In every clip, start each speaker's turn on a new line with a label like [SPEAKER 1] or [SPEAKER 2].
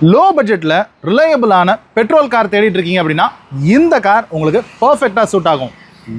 [SPEAKER 1] Low பட்ஜெட்ல ரிலையபிளான petrol car தேடிட்டு இருக்கீங்க அப்படின்னா இந்த கார் உங்களுக்கு பர்ஃபெக்டா சூட் ஆகும்.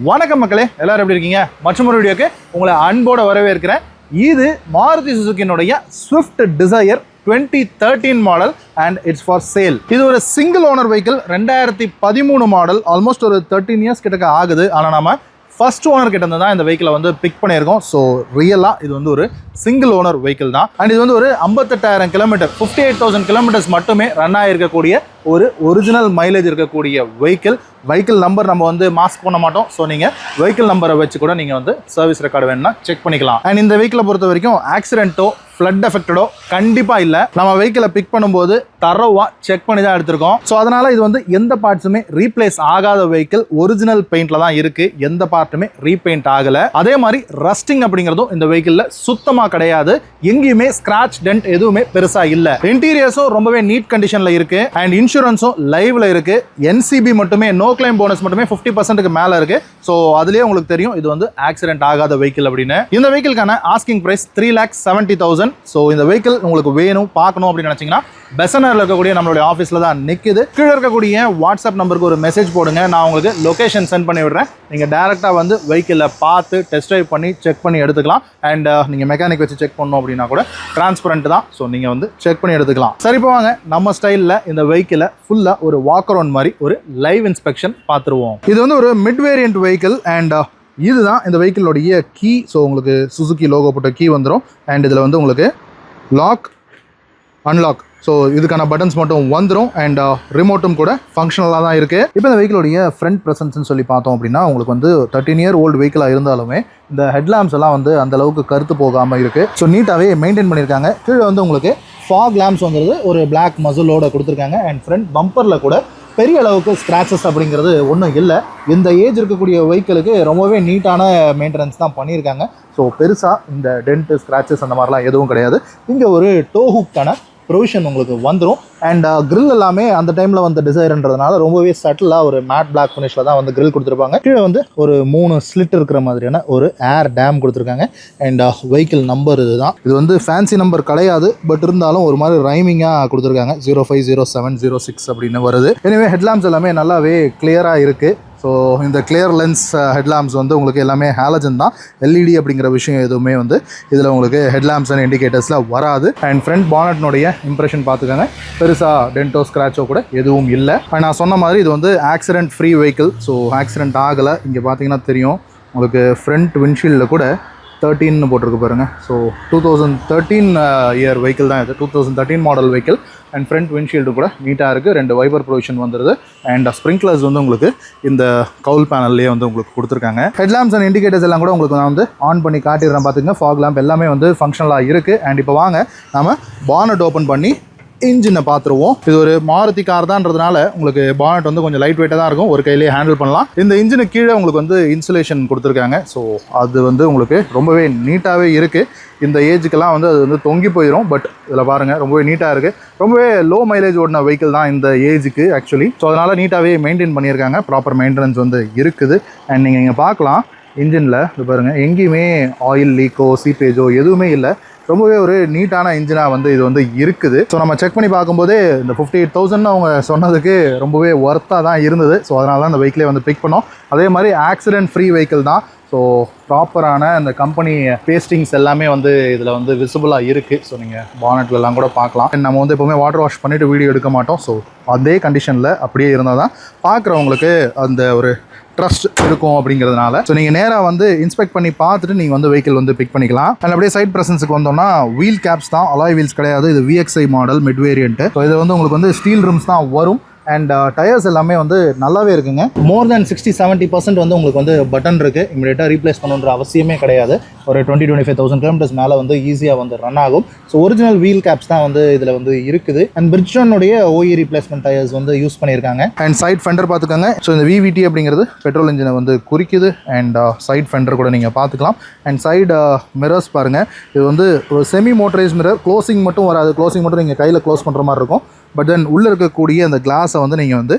[SPEAKER 1] வணக்கம் மக்களே, எல்லாரும் எப்படி இருக்கீங்க? மற்றும் ஒரு வீடியோக்கு உங்களை அன்போட வரவேற்கிறேன். இது மாருதி சுசுகியினுடைய Swift Dzire 2013 model and it's for sale. இது ஒரு single owner vehicle, 2013 model, almost ஒரு 13 இயர்ஸ் கிட்டக்க ஆகுது. ஆனால் நம்ம ஃபர்ஸ்ட் ஓனர் கிட்ட இருந்து தான் இந்த வெஹிக்கிளை வந்து பிக் பண்ணியிருக்கோம். ஸோ ரியலாக இது வந்து ஒரு சிங்கிள் ஓனர் வெஹிக்கிள் தான். அண்ட் இது வந்து ஒரு 58,000 கிலோமீட்டர், 58,000 கிலோமீட்டர்ஸ் மட்டுமே ரன் ஆகிருக்கக்கூடிய ஒரு ஒரிஜினல் மைலேஜ் இருக்கக்கூடிய வெஹிக்கிள் நம்பர் நம்ம வந்து மாஸ்க் பண்ண மாட்டோம். ஸோ நீங்கள் வெஹிக்கிள் நம்பரை வச்சு கூட நீங்கள் வந்து சர்வீஸ் ரெக்கார்டு வேணும்னா செக் பண்ணிக்கலாம். அண்ட் இந்த வெஹிக்கிளை பொறுத்த வரைக்கும் ஆக்சிடென்ட்டோ ஃப்ளட் எஃபெக்டடோ கண்டிப்பாக இல்லை. நம்ம வெஹிக்கிளை பிக் பண்ணும்போது தரோவா செக் பண்ணி தான் எடுத்திருக்கோம். ஸோ அதனால் இது வந்து எந்த பார்ட்ஸுமே ரீப்ளேஸ் ஆகாத வெஹிக்கிள், ஒரிஜினல் பெயிண்டில் தான் இருக்குது. எந்த பார்ட்டுமே ரீபெயிண்ட் ஆகலை. அதே மாதிரி ரஸ்டிங் அப்படிங்கிறதும் இந்த வெஹிக்கிளில் சுத்தமாக கிடையாது. எங்கேயுமே ஸ்கிராச் டென்ட் எதுவுமே பெருசாக இல்லை. இன்டீரியர்ஸும் ரொம்பவே நீட் கண்டிஷனில் இருக்குது. அண்ட் இன்சூரன்ஸும் லைவ்ல இருக்குது. என்சிபி மட்டுமே, நோ கிளைம் போனஸ் மட்டுமே 50%க்கு மேலே இருக்குது. ஸோ அதுலேயே உங்களுக்கு தெரியும் இது வந்து ஆக்சிடென்ட் ஆகாத வெஹிக்கிள் அப்படின்னு. இந்த வெஹிக்கிள்கான ஆஸ்கிங் பிரைஸ் 3,70,000. ஸோ இந்த வெஹிக்கிள் உங்களுக்கு வேணும், பார்க்கணும் அப்படின்னு நினச்சிங்கன்னா பெசனரில் இருக்கக்கூடிய நம்மளுடைய ஆஃபீஸில் தான் நிற்குது. கீழே இருக்கக்கூடிய வாட்ஸ்அப் நம்பருக்கு ஒரு மெசேஜ் போடுங்க, நான் உங்களுக்கு லொக்கேஷன் சென்ட் பண்ணி விடுறேன். நீங்கள் டேரெக்டாக வந்து வெஹிக்கிளை பார்த்து டெஸ்ட் ட்ரைவ் பண்ணி செக் பண்ணி எடுத்துக்கலாம். அண்ட் நீங்கள் மெக்கானிக் வச்சு செக் பண்ணணும் அப்படின்னா கூட டிரான்ஸ்பரண்ட் தான். ஸோ நீங்கள் வந்து செக் பண்ணி எடுத்துக்கலாம். சரி, போவாங்க நம்ம ஸ்டைலில் இந்த வெஹிக்கிளை ஃபுல்லாக ஒரு வாக் அரவுண்ட் மாதிரி ஒரு லைவ் இன்ஸ்பெக்ஷன் பார்த்துருவோம். இது வந்து ஒரு மிட் வேரியன்ட் வெஹிக்கிள் அண்ட் இதுதான் இந்த வெஹிக்கிளோடைய கீ. ஸோ உங்களுக்கு சுசுகி லோகோ போட்ட கீ வந்துடும். அண்ட் இதில் வந்து உங்களுக்கு லாக், அன்லாக், ஸோ இதுக்கான பட்டன்ஸ் மட்டும் வந்துடும். அண்ட் ரிமோட்டும் கூட ஃபங்க்ஷனலாக தான் இருக்குது. இப்போ இந்த வெஹிக்கிளோடைய ஃப்ரண்ட் ப்ரெசன்ஸ்னு சொல்லி பார்த்தோம் அப்படின்னா உங்களுக்கு வந்து 13 இயர் ஓல்டு வெஹிக்கிளாக இருந்தாலுமே இந்த ஹெட்லாம்ப்ஸ் எல்லாம் வந்து அந்தளவுக்கு கருத்து போகாமல் இருக்குது. ஸோ நீட்டாகவே மெயின்டைன் பண்ணியிருக்காங்க. கீழே வந்து உங்களுக்கு ஃபாக் லேம்ப்ஸ் வந்துடுது, ஒரு பிளாக் மசுலோட கொடுத்துருக்காங்க. அண்ட் ஃப்ரண்ட் பம்பரில் கூட பெரிய அளவுக்கு ஸ்க்ராச்சஸ் அப்படிங்கிறது ஒன்றும் இல்லை. இந்த ஏஜ் இருக்கக்கூடிய வெஹிக்கிளுக்கு ரொம்பவே நீட்டான மெயின்டெனன்ஸ் தான் பண்ணியிருக்காங்க. ஸோ பெருசாக இந்த டென்ட்டு, ஸ்க்ராச்சஸ் அந்த மாதிரிலாம் எதுவும் கிடையாது. இங்கே ஒரு டோ ஹூக்கான ப்ரொவிஷன் உங்களுக்கு வந்துடும். அண்ட் கிரில் எல்லாமே அந்த டைமில் வந்து டிசைர்ன்றதுனால ரொம்பவே சட்டிலாக ஒரு மேட் பிளாக் ஃபினிஷில் தான் வந்து கிரில் கொடுத்துருப்பாங்க. கீழே வந்து ஒரு 3 ஸ்லிட் இருக்கிற மாதிரியான ஒரு ஏர் டேம் கொடுத்துருக்காங்க. அண்ட் வெஹிக்கிள் நம்பர் இதுதான். இது வந்து ஃபேன்சி நம்பர் கிடையாது, பட் இருந்தாலும் ஒரு மாதிரி ரைமிங்காக கொடுத்துருக்காங்க. 050706 அப்படின்னு வருது. எனவே ஹெட்லாம்ப்ஸ் எல்லாமே நல்லாவே கிளியராக இருக்குது. ஸோ இந்த கிளியர் லென்ஸ் ஹெட்லாம்ப்ஸ் வந்து உங்களுக்கு எல்லாமே ஹாலஜன் தான். எல்இடி அப்படிங்கிற விஷயம் எதுவுமே வந்து இதில் உங்களுக்கு ஹெட்லாம்ப்ஸ் அண்ட் இண்டிகேட்டர்ஸில் வராது. அண்ட் ஃப்ரண்ட் பானட்னுடைய இம்ப்ரெஷன் பார்த்துக்கோங்க, பெருசாக டென்ட்டோ ஸ்க்ராச்சோ கூட எதுவும் இல்லை. நான் சொன்ன மாதிரி இது வந்து accident free vehicle. So accident ஆகலை. இங்கே பார்த்தீங்கன்னா தெரியும் உங்களுக்கு ஃப்ரண்ட் விண்ட்ஷீல்டில் கூட 13 போட்டிருக்கு பாருங்கள். ஸோ 2013 இயர் வெஹிக்கிள் தான் இது, 2013 model vehicle. And front windshield கூட நீட்டாக இருக்குது. 2 வைபர் ப்ரொவிஷன் வந்துடுது. அண்ட் ஸ்ப்ரிங்க்லர்ஸ் வந்து உங்களுக்கு இந்த கவுல் பேனல்லேயே வந்து உங்களுக்கு கொடுத்துருக்காங்க. ஹெட்லாம்ப்ஸ் அண்ட் இண்டிகேட்டர்ஸ் எல்லாம் கூட உங்களுக்கு நான் வந்து ஆன் பண்ணி காட்டிடுறேன். பார்த்துங்க, ஃபாக் லேம்ப் எல்லாமே வந்து ஃபங்க்ஷனலாக இருக்குது. அண்ட் இப்போ வாங்க நம்ம பானட் ஓப்பன் பண்ணி இன்ஜினை பார்த்துருவோம். இது ஒரு மாருதி கார் தான்றதுனால உங்களுக்கு பானட் வந்து கொஞ்சம் லைட் வெயிட்டாக தான் இருக்கும், ஒரு கையிலேயே ஹேண்டில் பண்ணலாம். இந்த இன்ஜினு கீழே உங்களுக்கு வந்து இன்சுலேஷன் கொடுத்துருக்காங்க. ஸோ அது வந்து உங்களுக்கு ரொம்பவே நீட்டாகவே இருக்குது. இந்த ஏஜுக்கெல்லாம் வந்து அது வந்து தொங்கி போயிடும். பட் இதில் பாருங்கள், ரொம்பவே நீட்டாக இருக்குது. ரொம்பவே லோ மைலேஜ் ஓடின வெஹிக்கிள் தான் இந்த ஏஜுக்கு ஆக்சுவலி. ஸோ அதனால் நீட்டாகவே மெயின்டைன் பண்ணியிருக்காங்க. ப்ராப்பர் மெயின்டெனன்ஸ் வந்து இருக்குது. அண்ட் நீங்கள் இங்கே பார்க்கலாம் இன்ஜினில் இது பாருங்கள், எங்கேயுமே ஆயில் லீக்கோ சீப்பேஜோ எதுவுமே இல்லை. ரொம்பவே ஒரு நீட்டான இன்ஜினாக வந்து இது வந்து இருக்குது. ஸோ நம்ம செக் பண்ணி பார்க்கும்போதே இந்த 58,000 அவங்க சொன்னதுக்கு ரொம்பவே ஒர்த்தாக தான் இருந்தது. ஸோ அதனால தான் இந்த வெஹிக்கிளே வந்து பிக் பண்ணோம். அதே மாதிரி ஆக்சிடென்ட் ஃப்ரீ வெஹிக்கிள் தான். ஸோ ப்ராப்பரான இந்த கம்பெனி பேஸ்டிங்ஸ் எல்லாமே வந்து இதில் வந்து விசிபிளாக இருக்குது. ஸோ நீங்கள் பானட்லலாம் கூட பார்க்கலாம். நம்ம வந்து எப்போவுமே வாட்டர் வாஷ் பண்ணிவிட்டு வீடியோ எடுக்க மாட்டோம். ஸோ அதே கண்டிஷனில் அப்படியே இருந்தால் தான் பார்க்குறவங்களுக்கு அந்த ஒரு ட்ரஸ்ட் இருக்கும் அப்படிங்கிறதுனால. ஸோ நீங்கள் நேராக வந்து இன்ஸ்பெக்ட் பண்ணி பார்த்துட்டு நீங்கள் வந்து வெஹிக்கிள் வந்து பிக் பண்ணிக்கலாம். அண்ட் அப்படியே சைட் ப்ரெசன்ஸுக்கு வந்தோம்னா வீல் கேப்ஸ் தான், அலாய் வீல்ஸ் கிடையாது. இது VXI model mid variant. So இது வந்து உங்களுக்கு வந்து ஸ்டீல் ரிம்ஸ் தான் வரும். அண்ட் டயர்ஸ் எல்லாமே வந்து நல்லாவே இருக்குங்க. மோர் தேன் 60-70% வந்து உங்களுக்கு வந்து பட்டன் இருக்குது. இமீடியட்டாக ரீப்ளேஸ் பண்ணுன்ற அவசியமே கிடையாது. ஒரு 20-25,000 கிலோமீட்டர்ஸ் மேலே வந்து ஈஸியாக வந்து ரன் ஆகும். ஸோ ஒரிஜினல் வீல் கேப்ஸ் தான் வந்து இதில் வந்து இருக்குது. அண்ட் பிரிட்ஜனுடைய OE ரீப்ளேஸ்மெண்ட் டயர்ஸ் வந்து யூஸ் பண்ணியிருக்காங்க. அண்ட் சைட் ஃபெண்டர் பார்த்துக்கோங்க. ஸோ இந்த VVT அப்படிங்கிறது பெட்ரோல் இன்ஜினை வந்து குறிக்குது. அண்ட் சைட் ஃபெண்டர் கூட நீங்கள் பார்த்துக்கலாம். அண்ட் சைடு மிரர்ஸ் பாருங்கள், இது வந்து ஒரு செமி மோட்டரைஸ் மிரர். க்ளோசிங் மட்டும் வராது, க்ளோசிங் மட்டும் நீங்கள் கையில் க்ளோஸ் பண்ணுற மாதிரி இருக்கும். பட் தென் உள்ளே இருக்கக்கூடிய அந்த கிளாஸை வந்து நீங்கள் வந்து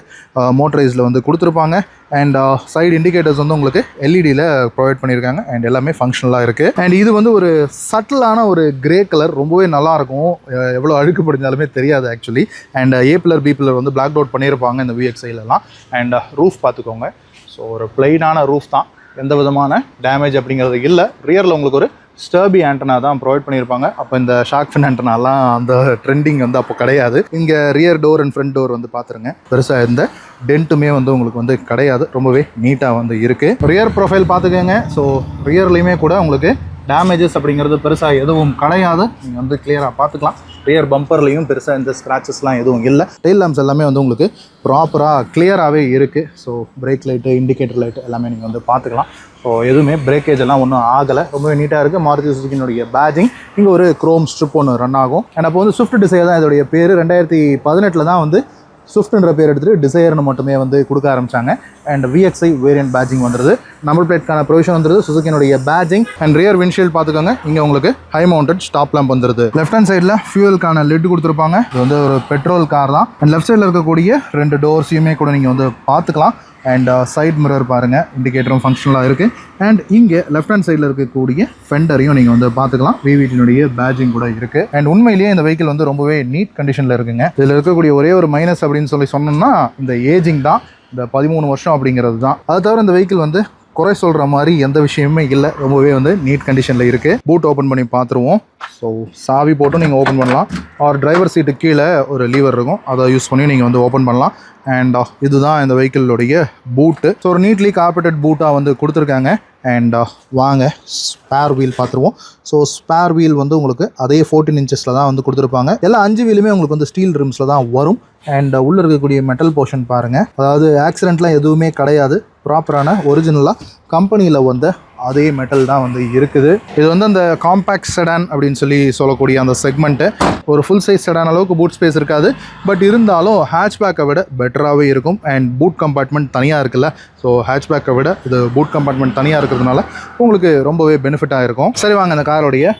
[SPEAKER 1] மோட்டரைஸில் வந்து கொடுத்துருப்பாங்க. அண்ட் சைடு இண்டிகேட்டர்ஸ் வந்து உங்களுக்கு எல்இடியில் ப்ரொவைட் பண்ணியிருக்காங்க அண்ட் எல்லாமே ஃபங்க்ஷனலாக இருக்குது. அண்ட் இது வந்து ஒரு சட்டிலான ஒரு கிரே கலர், ரொம்பவே நல்லாயிருக்கும். எவ்வளோ அழுக்கு படிஞ்சாலுமே தெரியாது actually. And A pillar B pillar வந்து பிளாக் அவுட் பண்ணியிருப்பாங்க இந்த VXIலலாம். அண்ட் ரூஃப் பார்த்துக்கோங்க. ஸோ ஒரு பிளைனான ரூஃப் தான், எந்த விதமான டேமேஜ் அப்படிங்கிறது இல்லை. ரியரில் உங்களுக்கு ஒரு ஸ்டர்பி ஆண்டனா தான் ப்ரொவைட் பண்ணியிருப்பாங்க. அப்போ இந்த ஷார்க் ஃபின் ஆண்டனாலாம் அந்த ட்ரெண்டிங் வந்து அப்போ கிடையாது. இங்கே rear door and front door வந்து பார்த்துருங்க, பெருசாக இந்த டென்ட்டுமே வந்து உங்களுக்கு வந்து கிடையாது, ரொம்பவே நீட்டாக வந்து இருக்குது. ரியர் ப்ரொஃபைல் பார்த்துக்கோங்க. ஸோ ரியர்லேயுமே கூட உங்களுக்கு டேமேஜஸ் அப்படிங்கிறது பெருசாக எதுவும் கிடையாது, நீங்கள் வந்து கிளியராக பார்த்துக்கலாம். ரியர் பம்பர்லேயும் பெருசாக இந்த ஸ்க்ராச்சஸ்லாம் எதுவும் இல்லை. டெயில் லேம்ப்ஸ் எல்லாமே வந்து உங்களுக்கு ப்ராப்பராக கிளியராகவே இருக்குது. So break light, indicator light எல்லாமே நீங்கள் வந்து பார்த்துக்கலாம். ஸோ எதுவுமே பிரேக்கேஜ் எல்லாம் ஒன்றும் ஆகலை, ரொம்பவே நீட்டாக இருக்குது. மாருதி சுசுகியினுடைய பேஜிங் இங்கே ஒரு குரோம் ஸ்ட்ரிப் ஒன்று ரன் ஆகும். அண்ட் அப்போ வந்து ஸ்விஃப்ட் டிசைர் தான் இதோடைய பேர். 2018 தான் வந்து ஸ்விஃப்ட்ன்ற பேர் எடுத்துகிட்டு டிசையர்னு மட்டுமே வந்து கொடுக்க ஆரம்பித்தாங்க. அண்ட் VXI வேரியன்ட் பேஜிங் வந்துடுது. நம்பர் பிளேட்கான ப்ரொவிஷன் வந்துடுது, சுசுகியினுடைய பேஜிங். அண்ட் ரியர் விண்ட்ஷீல்ட் பார்த்துக்கோங்க, இங்கே உங்களுக்கு ஹை மவுண்டட் ஸ்டாப் லேம்ப் வந்துடுது. லெஃப்ட் ஹேண்ட் சைடில் ஃபியூவலுக்கான லிட் கொடுத்துருப்பாங்க. இது வந்து ஒரு பெட்ரோல் கார் தான். அண்ட் லெஃப்ட் சைடில் இருக்கக்கூடிய 2 டோர்ஸையுமே கூட நீங்கள் வந்து பார்த்துக்கலாம். அண்ட் சைட் மிரர் பாருங்கள், இண்டிகேட்டரும் ஃபங்க்ஷனலாக இருக்குது. அண்ட் இங்கே லெஃப்ட் ஹேண்ட் சைடில் இருக்கக்கூடிய ஃபெண்டரையும் நீங்கள் வந்து பார்த்துக்கலாம். VVTனுடைய பேஜிங் கூட இருக்குது. அண்ட் உண்மையிலேயே இந்த வெஹிக்கிள் வந்து ரொம்பவே நீட் கண்டிஷனில் இருக்குங்க. இதில் இருக்கக்கூடிய ஒரே ஒரு மைனஸ் அப்படின்னு சொன்னோம்னா இந்த ஏஜிங் தான், இந்த 13 வருஷம் அப்படிங்கிறது தான். அது தவிர இந்த வெஹிக்கிள் வந்து குறை சொல்கிற மாதிரி எந்த விஷயமே இல்லை, ரொம்பவே வந்து நீட் கண்டிஷனில் இருக்குது. பூட் ஓப்பன் பண்ணி பார்த்துருவோம். ஸோ சாவி போட்டும் நீங்கள் ஓப்பன் பண்ணலாம். ஆர் டிரைவர் சீட்டு கீழே ஒரு லீவர் இருக்கும், அதை யூஸ் பண்ணி நீங்கள் வந்து ஓப்பன் பண்ணலாம். அண்ட் இதுதான் இந்த வெஹிக்கிளுடைய பூட்டு. ஸோ ஒரு நீட்லி கார்பெட்டட் பூட்டாக வந்து கொடுத்துருக்காங்க. அண்ட் வாங்க ஸ்பேர் வீல் பார்த்துருவோம். ஸோ ஸ்பேர் வீல் வந்து உங்களுக்கு அதே 14 இன்ச்சஸில் தான் வந்து கொடுத்துருப்பாங்க. எல்லா 5 வீலுமே உங்களுக்கு வந்து ஸ்டீல் ரிம்ஸில் தான் வரும். அண்ட் உள்ளே இருக்கக்கூடிய மெட்டல் போர்ஷன் பாருங்கள், அதாவது ஆக்சிடென்ட்லாம் எதுவுமே கிடையாது. ப்ராப்பரான ஒரிஜினலாக கம்பெனியில் வந்து அதே மெட்டல் தான் வந்து இருக்குது. இது வந்து அந்த காம்பேக்ட் செடான் அப்படின்னு சொல்லக்கூடிய அந்த செக்மெண்ட்டு. ஒரு ஃபுல் சைஸ் செடான் அளவுக்கு பூட் ஸ்பேஸ் இருக்காது, பட் இருந்தாலும் ஹேட்ச்பேக்கை விட பெட்டராகவே இருக்கும். அண்ட் பூட் கம்பார்ட்மெண்ட் தனியாக இருக்குல்ல, ஸோ ஹேட்ச்பேக்கை விட இது பூட் கம்பார்ட்மெண்ட் தனியாக இருக்கிறதுனால உங்களுக்கு ரொம்பவே பெனிஃபிட்டாக இருக்கும். சரி வாங்க இந்த காரோடைய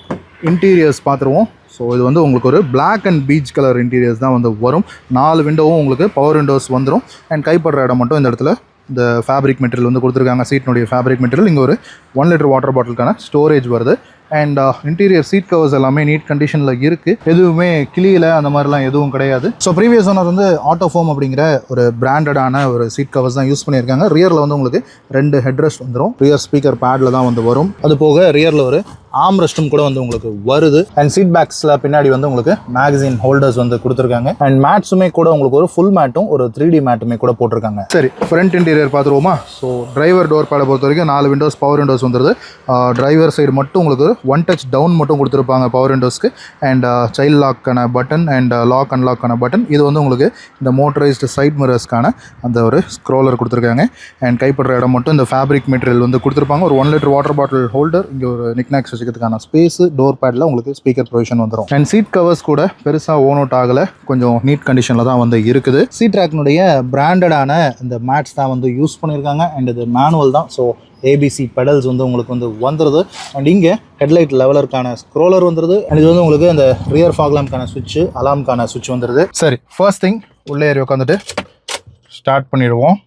[SPEAKER 1] இன்டீரியர்ஸ் பார்த்துருவோம். ஸோ இது வந்து உங்களுக்கு ஒரு black and peach colour interiors தான் வந்து வரும். 4 விண்டோவும் உங்களுக்கு பவர் விண்டோஸ் வந்துடும். அண்ட் கைப்படுற இடம் மட்டும் இந்த இடத்துல இந்த ஃபேப்ரிக் மெட்டீரியல் வந்து கொடுத்துருக்காங்க. சீட்னுடைய ஃபேப்ரிக் மெட்டீரியல். இங்கே ஒரு 1 லிட்டர் வாட்டர் பாட்டிலுக்கான ஸ்டோரேஜ் வருது. அண்ட் இன்டீரியர் சீட் கவர்ஸ் எல்லாமே நீட் கண்டிஷனில் இருக்குது, எதுவுமே கிளியில் அந்த மாதிரிலாம் எதுவும் கிடையாது. ஸோ ப்ரீவியஸ் ஓனர் வந்து ஆட்டோஃபோம் அப்படிங்கிற ஒரு பிராண்டடான ஒரு சீட் கவர்ஸ் தான் யூஸ் பண்ணியிருக்காங்க. ரியரில் வந்து உங்களுக்கு 2 ஹெட்ரெஸ்ட் வந்துடும். ரியர் ஸ்பீக்கர் பேடில் தான் வந்து வரும். அது போக ரியரில் ஒரு ஆம்ரெஸ்ட்டும் கூட வந்து உங்களுக்கு வருது. அண்ட் சீட் பேக்ஸில் பின்னாடி வந்து உங்களுக்கு மேகசின் ஹோல்டர்ஸ் வந்து கொடுத்துருக்காங்க. அண்ட் மேட்ஸுமே கூட உங்களுக்கு ஒரு ஃபுல் மேட்டும் ஒரு 3D மேட்டுமே கூட போட்டிருக்காங்க. சரி, ஃப்ரண்ட் இன்டீரியர் பார்த்துருவோமா? ஸோ டிரைவர் டோர் பேடை பொறுத்த வரைக்கும் 4 விண்டோஸ் பவர் விண்டோஸ் வந்துடுது. டிரைவர் சைடு மட்டும் உங்களுக்கு 1 டச் டவுன் மட்டும் கொடுத்துருப்பாங்க பவர் விண்டோஸ்க்கு. அண்ட் சைல்ட் லாக்கான பட்டன் அண்ட் லாக் அன்லாக்கான பட்டன். இது வந்து உங்களுக்கு இந்த மோட்டரைஸ்டு சைட் மிரர்ஸ்க்கான அந்த ஒரு ஸ்க்ரோலர் கொடுத்துருக்காங்க. அண்ட் கைப்படுற இடம் மட்டும் இந்த ஃபேப்ரிக் மெட்டீரியல் வந்து கொடுத்துருப்பாங்க. ஒரு 1 லிட்டர் வாட்டர் பாட்டில் ஹோல்டர், இங்கே ஒரு நிக்நாக்ஸ் வச்சுக்கிறதுக்கான ஸ்பேஸ், டோர் பேடில் உங்களுக்கு ஸ்பீக்கர் ப்ரொவிஷன் வந்துடும். அண்ட் சீட் கவர்ஸ் கூட பெருசாக ஓன் அவுட் ஆகலை, கொஞ்சம் நீட் கண்டிஷனில் தான் வந்து இருக்குது. சீட் ட்ராக்னுடைய பிராண்டடான இந்த மேட்ஸ் தான் வந்து யூஸ் பண்ணியிருக்காங்க. அண்ட் இது மேனுவல் தான். ஸோ ABC பெடல்ஸ் வந்து உங்களுக்கு வந்து வந்துடுது. அண்ட் இங்கே ஹெட்லைட் லெவலருக்கான ஸ்க்ரோலர் வந்துடுது. அண்ட் இது வந்து உங்களுக்கு இந்த ரியர் ஃபாக் லேம்ப்கான சுவிட்சு, அலார்ம்கான சுவிட்ச் வந்துடுது. சரி, ஃபர்ஸ்ட் திங் உள்ளே ஏறி உட்காந்துட்டு ஸ்டார்ட் பண்ணிடுவோம்.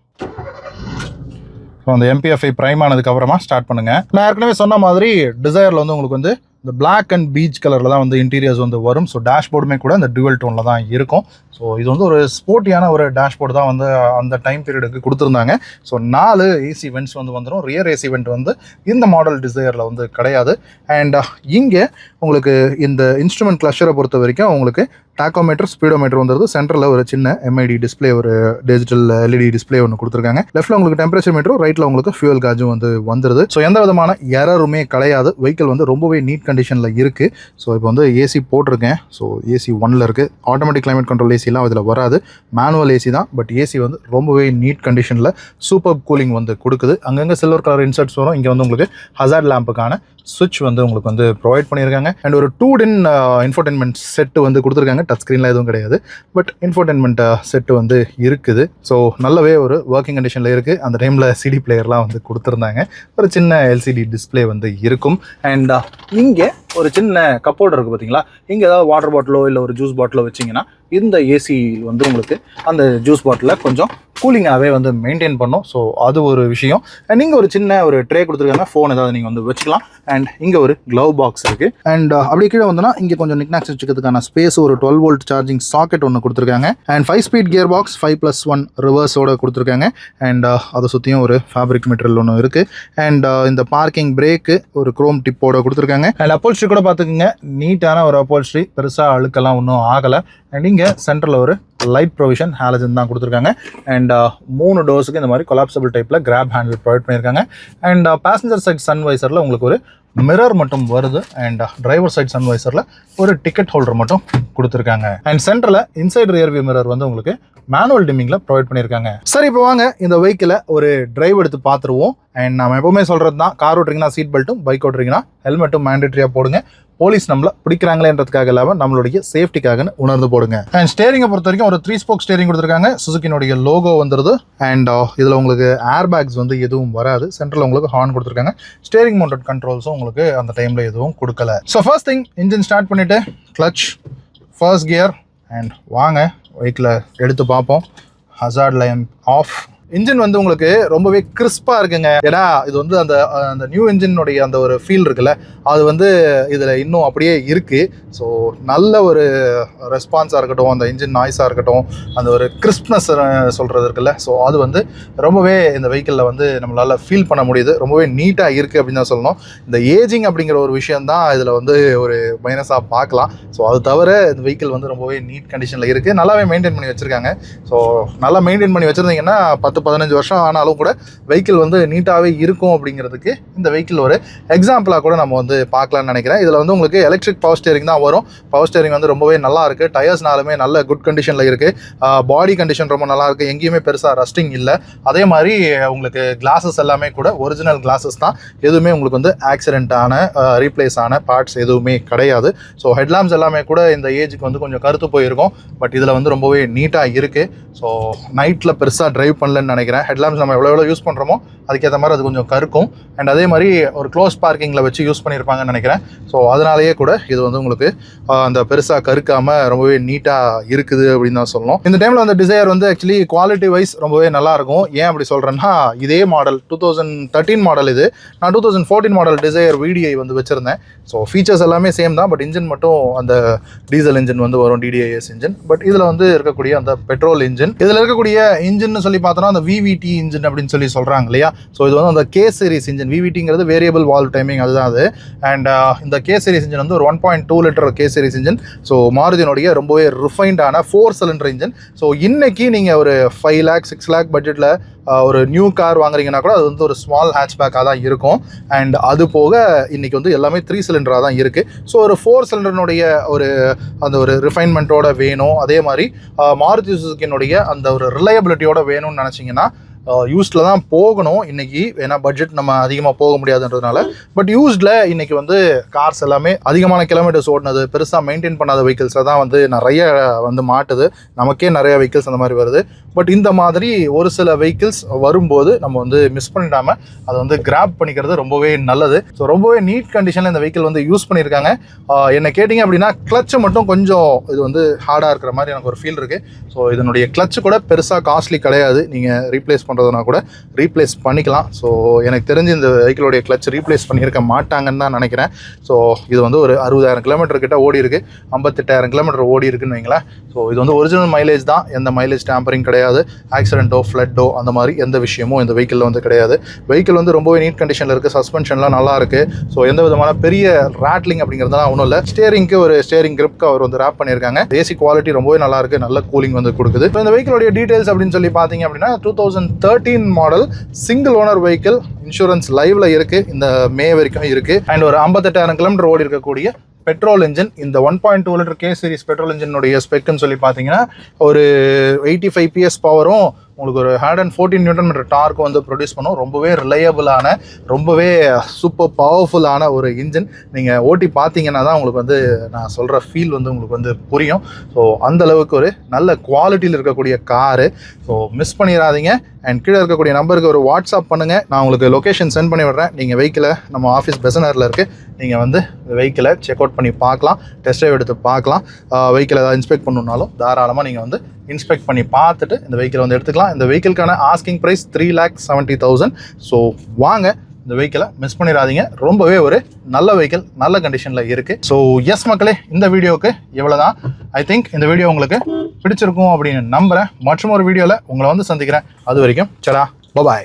[SPEAKER 1] ஸோ அந்த MPFI ப்ரைம் ஆனதுக்கப்புறமா ஸ்டார்ட் பண்ணுங்கள். நான் ஏற்கனவே சொன்ன மாதிரி டிசைரில் வந்து உங்களுக்கு வந்து இந்த பிளாக் அண்ட் பீச் கலரில் தான் வந்து இன்டீரியர்ஸ் வந்து வரும். ஸோ டேஷ்போர்டுமே கூட இந்த டுவல் டோனில் தான் இருக்கும். ஸோ இது வந்து ஒரு ஸ்போர்ட்டியான ஒரு டேஷ்போர்டு தான் வந்து அந்த டைம் பீரியடுக்கு கொடுத்துருந்தாங்க. ஸோ 4 AC வென்ட்ஸ் வந்து வந்துடும். ரியர் AC வென்ட் வந்து இந்த மாடல் டிசைரில் வந்து கிடையாது. அண்ட் இங்கே உங்களுக்கு இந்த இன்ஸ்ட்ருமெண்ட் கிளஸ்டரை பொறுத்த வரைக்கும் உங்களுக்கு டாக்கோமீட்டர், ஸ்பீடோமீட்டர் வந்துருது. சென்டரில் ஒரு சின்ன MID டிஸ்பிளே, ஒரு டிஜிட்டல் LED டிஸ்பிளே ஒன்று கொடுத்துருக்காங்க. லெஃப்ட்டில் உங்களுக்கு டெம்பரேச்சர் மீட்டரும், ரைட்டில் உங்களுக்கு ஃபியூல் காஜும் வந்து வந்துருது. ஸோ எந்த விதமான எரருமே கிடையாது. வெஹிக்கிள் வந்து ரொம்பவே நீட் கண்டிஷனில் இருக்குது. ஸோ இப்போ வந்து AC போட்டிருக்கேன். ஸோ AC 1ல் இருக்குது. ஆட்டோமேட்டிக் கிளைமேட் கண்ட்ரோல் ஏசிலாம் இதில் வராது, மேனுவல் AC தான். பட் AC வந்து ரொம்பவே நீட் கண்டிஷனில் சூப்பர் கூலிங் வந்து கொடுக்குது. அங்கங்கே சில்வர் கலர் இன்சர்ட்ஸ் வரும். இங்கே வந்து உங்களுக்கு ஹசார்ட் லேம்புக்கான சுவிட்ச் வந்து உங்களுக்கு வந்து ப்ரொவைட் பண்ணியிருக்காங்க. அண்ட் ஒரு 2-in இன்ஃபோடெயின்மெண்ட் செட்டு வந்து கொடுத்துருக்காங்க. டச் ஸ்க்ரீனில் எதுவும் கிடையாது, பட் இன்ஃபோடெயின்மெண்ட் செட்டு வந்து இருக்குது. ஸோ நல்லாவே ஒரு ஒர்க்கிங் கண்டிஷனில் இருக்குது. அந்த டைமில் CD பிளேயர்லாம் வந்து கொடுத்துருந்தாங்க. ஒரு சின்ன LCD டிஸ்பிளே வந்து இருக்கும். அண்ட் இங்கே ஒரு சின்ன கப்போர்டு இருக்குது பார்த்தீங்களா? இங்கே ஏதாவது வாட்டர் பாட்டிலோ இல்லை ஒரு ஜூஸ் பாட்டிலோ வச்சிங்கன்னா இந்த ஏசி வந்து உங்களுக்கு அந்த ஜூஸ் பாட்டிலை கொஞ்சம் கூலிங்காகவே வந்து மெயின்டைன் பண்ணும். ஸோ அது ஒரு விஷயம். அண்ட் இங்கே ஒரு சின்ன ஒரு ட்ரே கொடுத்துருக்காங்க, ஃபோன் ஏதாவது நீங்கள் வந்து வச்சுக்கலாம். அண்ட் இங்கே ஒரு க்ளவ் பாக்ஸ் இருக்குது. அண்ட் அப்படி கீழே வந்தோன்னா இங்கே கொஞ்சம் நிக்நாக்ஸ் வச்சுக்கிறதுக்கான ஸ்பேஸ், ஒரு 12 வோல்ட் சார்ஜிங் சாக்கெட் ஒன்று கொடுத்துருக்காங்க. அண்ட் 5 ஸ்பீட் கியர் பாக்ஸ் 5+1 ரிவர்ஸோட கொடுத்துருக்காங்க. அண்ட் அதை சுற்றியும் ஒரு ஃபேப்ரிக் மெட்டீரியல் ஒன்று இருக்குது. அண்ட் இந்த பார்க்கிங் பிரேக்கு ஒரு குரோம் டிப்போட கொடுத்துருக்காங்க. அண்ட் அப்போல்ஸ்ட்ரி கூட பார்த்துக்குங்க, நீட்டான ஒரு அப்போல்ஸ்ட்ரி, பெருசாக அழுக்கெல்லாம் ஒன்றும் ஆகலை. அண்ட் இங்கே சென்டரில் ஒரு லைட் ப்ரொவிஷன் ஹாலஜன் தான் கொடுத்துருக்காங்க. அண்ட் 3 டோர்ஸுக்கு இந்த மாதிரி கொலாப்சபிள் டைப்பில் கிராப் ஹேண்டில் ப்ரொவைட் பண்ணியிருக்காங்க. அண்ட் பேசஞ்சர் சைட் சன்வைசரில் உங்களுக்கு ஒரு மிரர் மட்டும் வருது. அண்ட் டிரைவர் சைட் சன்வைசரில் ஒரு டிக்கெட் ஹோல்டர் மட்டும் கொடுத்துருக்காங்க. அண்ட் சென்டரில் இன்சைட் ரியர் வியூ மிரர் வந்து உங்களுக்கு மேனுவல் டிம்மிங்கில் ப்ரொவைட் பண்ணியிருக்காங்க. சரி, இப்போ வாங்க இந்த வெஹிக்கிளை ஒரு டிரைவ் எடுத்து பார்த்துருவோம். அண்ட் நம்ம எப்பவுமே சொல்கிறது தான், கார் ஓட்டுறீங்கன்னா சீட் பெல்ட்டும், பைக் ஓட்டுறீங்கன்னா ஹெல்மெட்டும் மேண்டேட்டரியாக போடுங்க. போலீஸ் நம்மளை பிடிக்கிறாங்களேன்றதுக்காக இல்லாமல் நம்மளுடைய சேஃப்டிக்காக உணர்ந்து போடுங்க. அண்ட் ஸ்டேரிங்கை பொறுத்த வரைக்கும் ஒரு 3 ஸ்போக் ஸ்டேரிங் கொடுத்துருக்காங்க. சுசுகினுடைய லோகோ வந்துடுது. அண்ட் இதில் உங்களுக்கு ஏர் பேக்ஸ் வந்து எதுவும் வராது. சென்ட்ரல் உங்களுக்கு ஹார்ன் கொடுத்துருக்காங்க. ஸ்டேரிங் மவுண்டட் கண்ட்ரோல்ஸும் உங்களுக்கு அந்த டைமில் எதுவும் கொடுக்கல. So first thing, engine start பண்ணிவிட்டு கிளச், ஃபர்ஸ்ட் கியர், அண்ட் வாங்க வெஹிக்கிளை எடுத்து பார்ப்போம். Hazard line of. இன்ஜின் வந்து உங்களுக்கு ரொம்பவே கிறிஸ்பாக இருக்குங்க. ஏன்னா இது வந்து அந்த நியூ இன்ஜினுடைய அந்த ஒரு ஃபீல் இருக்குல்ல, அது வந்து இதில் இன்னும் அப்படியே இருக்குது. ஸோ நல்ல ஒரு ரெஸ்பான்ஸாக இருக்கட்டும், அந்த இன்ஜின் நாய்ஸாக இருக்கட்டும், அந்த ஒரு கிறிஸ்ப்னஸ் சொல்கிறது இருக்குல்ல, ஸோ அது வந்து ரொம்பவே இந்த வெஹிக்கிளில் வந்து நம்மளால் ஃபீல் பண்ண முடியுது. ரொம்பவே நீட்டாக இருக்குது அப்படின்னு தான் சொல்லணும். இந்த ஏஜிங் அப்படிங்கிற ஒரு விஷயம் தான் இதில் வந்து ஒரு மைனஸாக பார்க்கலாம். ஸோ அது தவிர இந்த வெஹிக்கிள் வந்து ரொம்பவே நீட் கண்டிஷனில் இருக்குது. நல்லாவே மெயின்டைன் பண்ணி வச்சுருக்காங்க. ஸோ நல்லா மெயின்டைன் பண்ணி வச்சுருந்தீங்கன்னா 10-15 வருஷம் ஆனாலும் கூட வெஹிக்கிள் வந்து நீட்டாகவே இருக்கும் அப்படிங்கிறதுக்கு இந்த வெஹிக்கிள் ஒரு எக்ஸாம்பிளாக கூட நம்ம வந்து பார்க்கலாம்னு நினைக்கிறேன். இதில் வந்து உங்களுக்கு எலக்ட்ரிக் பவர் ஸ்டேரிங் தான் வரும். பவர் ஸ்டேரிங் வந்து ரொம்பவே நல்லா இருக்குது. டயர்ஸ்னாலுமே நல்ல குட் கண்டிஷனில் இருக்குது. பாடி கண்டிஷன் ரொம்ப நல்லா இருக்குது. எங்கேயுமே பெருசாக ரஸ்டிங் இல்லை. அதே மாதிரி உங்களுக்கு கிளாஸஸ் எல்லாமே கூட ஒரிஜினல் கிளாஸஸ் தான். எதுவுமே உங்களுக்கு வந்து ஆக்சிடென்ட்டான ரீப்ளேஸ் ஆன பார்ட்ஸ் எதுவுமே கிடையாது. ஸோ ஹெட்லாம்ப்ஸ் எல்லாமே கூட இந்த ஏஜுக்கு வந்து கொஞ்சம் கருத்து போயிருக்கும். பட் இதில் வந்து ரொம்பவே நீட்டாக இருக்குது. ஸோ நைட்டில் பெருசாக ட்ரைவ் பண்ணலன்னு நினைக்கிறேன். ஹெட்லாம்ப்ஸ் நம்ம எவ்வளோ யூஸ் பண்ணுறோமோ அதுக்கேற்ற மாதிரி அது கொஞ்சம் கருக்கும். அண்ட் அதே மாதிரி ஒரு க்ளோஸ் பார்க்கிங்கில் வச்சு யூஸ் பண்ணியிருப்பாங்கன்னு நினைக்கிறேன். ஸோ அதனாலேயே கூட இது வந்து உங்களுக்கு அந்த பெருசாக கருக்காமல் ரொம்பவே நீட்டாக இருக்குது அப்படின்னு தான் சொல்லணும். இந்த டைமில் வந்து டிசையர் வந்து ஆக்சுவலி குவாலிட்டி வைஸ் ரொம்பவே நல்லாயிருக்கும். ஏன் அப்படி சொல்கிறேன்னா, இதே மாடல் 2013 மாடல் இது. நான் 2014 மாடல் டிசையர் VDI வந்து வச்சுருந்தேன். ஸோ ஃபீச்சர்ஸ் எல்லாமே சேம் தான். பட் இன்ஜின் மட்டும் அந்த டீசல் இன்ஜின் வந்து வரும், DDIS இன்ஜின். பட் இதில் வந்து இருக்கக்கூடிய அந்த பெட்ரோல் இன்ஜின், இதில் இருக்கக்கூடிய இன்ஜின் சொல்லி பார்த்தோன்னா அந்த VVT இன்ஜின் அப்படின்னு சொல்கிறாங்க இல்லையா. ஸோ இது வந்து அந்த K சீரிஸ் இன்ஜின். VVTங்கிறது வேரியபிள் வால்வ் டைமிங், அதுதான் அது. அண்ட் இந்த K சீரிஸ் இன்ஜின் வந்து ஒரு 1.2 litre K series engine. So மாருதியினுடைய ரொம்பவே ரிஃபைண்டான 4 சிலிண்டர் இன்ஜின். ஸோ இன்னைக்கு நீங்கள் ஒரு 5 lakh 6 lakh பட்ஜெட்டில் ஒரு நியூ கார் வாங்குறீங்கன்னா கூட அது வந்து ஒரு ஸ்மால் ஹேட்ச்பேக்காக தான் இருக்கும். அண்ட் அது போக இன்றைக்கி வந்து எல்லாமே 3 சிலிண்டராக தான் இருக்குது. ஸோ ஒரு 4 சிலிண்டர்னுடைய அந்த ஒரு ரிஃபைன்மெண்ட்டோட வேணும். அதே மாதிரி மாருதி சுசுகினுடைய அந்த ஒரு ரிலையபிலிட்டியோட வேணும்னு நினச்சிங்கன்னா யூஸ்டில் தான் போகணும் இன்றைக்கி. ஏன்னா பட்ஜெட் நம்ம அதிகமாக போக முடியாதுன்றதுனால. பட் யூஸ்டில் இன்றைக்கி வந்து கார்ஸ் எல்லாமே அதிகமான கிலோமீட்டர்ஸ் ஓடினது, பெருசாக மெயின்டைன் பண்ணாத வெஹிக்கிள்ஸில் தான் வந்து நிறைய வந்து மாட்டுது. நமக்கே நிறைய வெஹிக்கிள்ஸ் அந்த மாதிரி வருது. பட் இந்த மாதிரி ஒரு சில வெஹிக்கிள்ஸ் வரும்போது நம்ம வந்து மிஸ் பண்ணிடாமல் அதை வந்து கிராப் பண்ணிக்கிறது ரொம்பவே நல்லது. ஸோ ரொம்பவே நீட் கண்டிஷனில் இந்த வெஹிக்கிள் வந்து யூஸ் பண்ணியிருக்காங்க. என்ன கேட்டிங்க அப்படின்னா கிளச்சு மட்டும் கொஞ்சம் இது வந்து ஹார்டாக இருக்கிற மாதிரி எனக்கு ஒரு ஃபீல் இருக்குது. ஸோ இதனுடைய கிளச்சு கூட பெருசாக காஸ்ட்லி கிடையாது. நீங்கள் ரீப்ளேஸ் பண்ணுறதுனா கூட ரீப்ளேஸ் பண்ணிக்கலாம். ஸோ எனக்கு தெரிஞ்சு இந்த வெஹிக்கிளோடைய கிளச் ரீப்ளேஸ் பண்ணியிருக்க மாட்டாங்கன்னு தான் நினைக்கிறேன். ஸோ இது வந்து ஒரு 60,000 கிலோமீட்டர் கிட்ட ஓடி இருக்கு, 58,000 கிலோமீட்டர் ஓடி இருக்குன்னு வைங்களேன். ஸோ இது வந்து ஒரிஜினல் மைலேஜ் தான். எந்த மைலேஜ் டேம்பரிங் கிடையாது. ஆக்சிடென்ட்டோ ஃப்ளட்டோ அந்த மாதிரி எந்த விஷயமும் இந்த வெஹிக்கிளில் வந்து கிடையாது. வெஹிக்கிள் வந்து ரொம்பவே நீட் கண்டிஷனில் இருக்குது. சஸ்பென்ஷன்லாம் நல்லா இருக்குது. ஸோ எந்த விதமான பெரிய ராட்லிங் அப்படிங்கிறதுலாம் ஒன்றும் இல்லை. ஸ்டேரிங்க்கு ஒரு ஸ்டேரிங் கிரிப் கவர் வந்து ரேப் பண்ணியிருக்காங்க. ஏசி குவாலிட்டி ரொம்பவே நல்லா இருக்குது. நல்ல கூலிங் வந்து கொடுக்குது. இப்போ இந்த வெஹிக்கிளோடைய டீடைல்ஸ் அப்படின்னு சொல்லி பார்த்தீங்க அப்படின்னா 2013 model single owner vehicle. Insurance லைவ்ல இருக்கு, இந்த மே வரைக்கும் இருக்கு. அண்ட் ஒரு 58,000 கிலோமீட்டர் ஓடி இருக்கக்கூடிய பெட்ரோல் இன்ஜின். இந்த 1.2 லிட்டர் K சீரிஸ் பெட்ரோல் இன்ஜினுடைய ஸ்பெக்னு சொல்லி பார்த்தீங்கன்னா ஒரு 85 PS பவரும் உங்களுக்கு ஒரு 114 நியூட்டன் மீட்டர் டார்க் வந்து ப்ரொடியூஸ் பண்ணும். ரொம்பவே ரிலையபிளான, ரொம்பவே சூப்பர் பவர்ஃபுல்லான ஒரு இன்ஜின். நீங்கள் ஓட்டி பார்த்தீங்கன்னா தான் உங்களுக்கு வந்து நான் சொல்கிற ஃபீல் வந்து உங்களுக்கு வந்து புரியும். ஸோ அந்தளவுக்கு ஒரு நல்ல குவாலிட்டியில் இருக்கக்கூடிய காரு. ஸோ மிஸ் பண்ணிடாதீங்க. அண்ட் கீழே இருக்கக்கூடிய நம்பருக்கு ஒரு வாட்ஸ்அப் பண்ணுங்கள். நான் உங்களுக்கு லொக்கேஷன் சென்ட் பண்ணி விடுறேன். நீங்கள் வெஹிக்கிளை நம்ம ஆஃபீஸ் பெசனரில் இருக்குது, நீங்கள் வந்து வெஹிக்கிளை செக் அவுட் பண்ணி பார்க்கலாம், டெஸ்ட் ட்ரைவ் எடுத்து பார்க்கலாம். வெஹிக்கிளை ஏதாவது இன்ஸ்பெக்ட் பண்ணணுன்னாலும் தாராளமாக நீங்கள் வந்து இன்ஸ்பெக்ட் பண்ணி பார்த்துட்டு இந்த வெஹிக்கிளை வந்து எடுத்துக்கலாம். இந்த வெஹிக்கிளுக்கான ஆஸ்கிங் ப்ரைஸ் 3,70,000. ஸோ வாங்க, இந்த வெஹிக்கிளை மிஸ் பண்ணிடாதீங்க. ரொம்பவே ஒரு நல்ல வெஹிக்கிள், நல்ல கண்டிஷனில் இருக்குது. ஸோ எஸ் மக்களே, இந்த வீடியோவுக்கு இவ்வளோ தான். ஐ திங்க் இந்த வீடியோ உங்களுக்கு பிடிச்சிருக்கும் அப்படின்னு நம்புகிறேன். மற்றும் ஒரு வீடியோவில் உங்களை வந்து சந்திக்கிறேன். அது வரைக்கும் சடா, பபாய்.